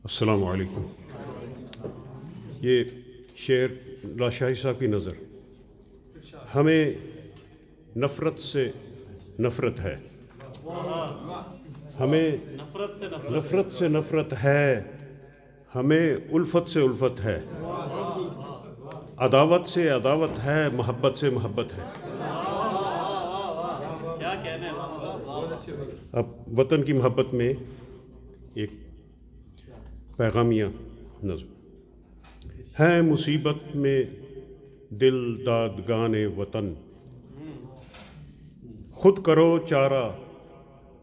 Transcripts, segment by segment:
السلام علیکم۔ یہ شعر لاشاہی صاحب کی نظر، ہمیں نفرت سے نفرت ہے، ہمیں نفرت سے نفرت ہے، ہمیں الفت سے الفت ہے، عداوت سے عداوت ہے، محبت سے محبت ہے۔ اب وطن کی محبت میں ایک پیغامیہ نظم ہے۔ مصیبت میں دل دادگان وطن، خود کرو چارہ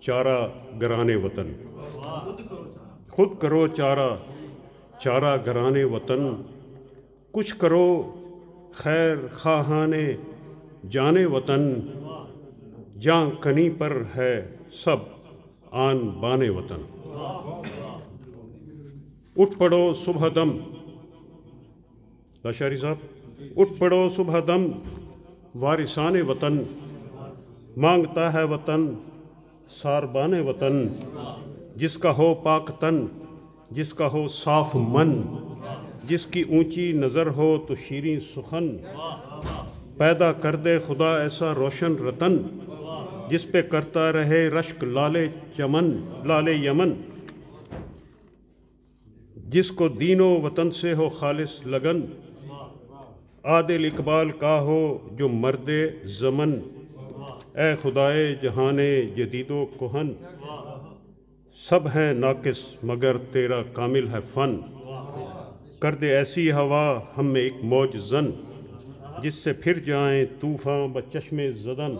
چارہ گران وطن، خود کرو چارہ چارہ گران وطن، کچھ کرو خیر خواہان جان وطن، جاں کنی پر ہے سب آن بان وطن۔ اٹھ پڑو صبح دم، لاشاری صاحب، اٹھ پڑو صبح دم وارثان وطن، مانگتا ہے وطن ساربان وطن، جس کا ہو پاک تن، جس کا ہو صاف من، جس کی اونچی نظر ہو تو شیریں سخن، پیدا کر دے خدا ایسا روشن رتن، جس پہ کرتا رہے رشک لالے چمن لالے یمن، جس کو دین و وطن سے ہو خالص لگن، عادل اقبال کا ہو جو مرد زمن، اے خدائے جہان جدید و کہن، سب ہیں ناقص مگر تیرا کامل ہے فن، کر دے ایسی ہوا ہم میں ایک موج زن، جس سے پھر جائیں طوفاں بچشم زدن،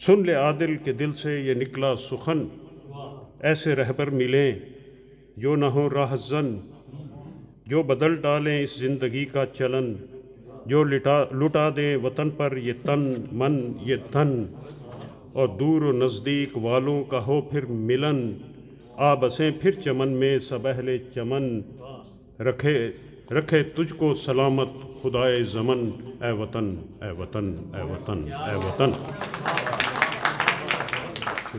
سن لے عادل کے دل سے یہ نکلا سخن، ایسے رہبر ملیں جو نہ ہو راہ زن، جو بدل ڈالیں اس زندگی کا چلن، جو لٹا دیں وطن پر یہ تن من یہ تن، اور دور و نزدیک والوں کا ہو پھر ملن، آ بسیں پھر چمن میں سب اہل چمن، رکھے تجھ کو سلامت خدائے زمن، اے وطن اے وطن اے وطن اے وطن۔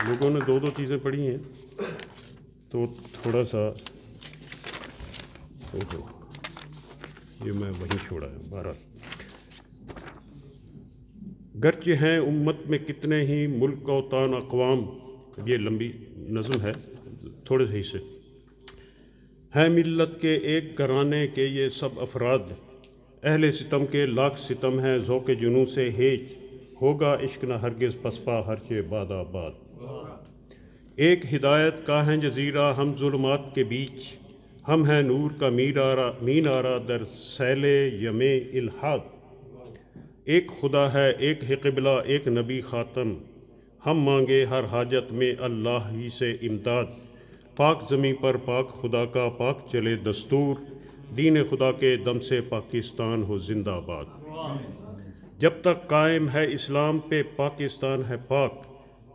لوگوں نے دو چیزیں پڑھی ہیں تو تھوڑا سا یہ میں وہیں چھوڑا ہے۔ بہرحال گرچہ ہیں امت میں کتنے ہی ملک اوطان اقوام، یہ لمبی نظم ہے، تھوڑے سے حصے ہیں ملت کے ایک گھرانے کے یہ سب افراد، اہل ستم کے لاکھ ستم ہیں ذوق جنوں سے ہیچ، ہوگا عشق نہ ہرگز پسپا ہرچے باد آباد، ایک ہدایت کا ہیں جزیرہ ہم ظلمات کے بیچ، ہم ہیں نور کا مینارہ در سیل یم الحاد، ایک خدا ہے ایک ہے قبلہ ایک نبی خاتم، ہم مانگے ہر حاجت میں اللہ ہی سے امداد، پاک زمیں پر پاک خدا کا پاک چلے دستور، دین خدا کے دم سے پاکستان ہو زندہ آباد، جب تک قائم ہے اسلام پہ پاکستان ہے پاک،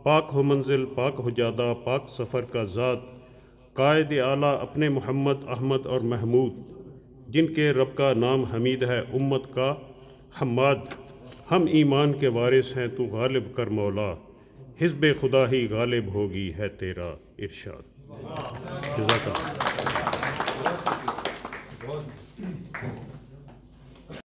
پاک ہو منزل پاک ہو جادہ پاک سفر کا زاد، قائد اعلیٰ اپنے محمد احمد اور محمود، جن کے رب کا نام حمید ہے امت کا حماد، ہم ایمان کے وارث ہیں تو غالب کر مولا، حزب خدا ہی غالب ہوگی ہے تیرا ارشاد۔ جزاک اللہ۔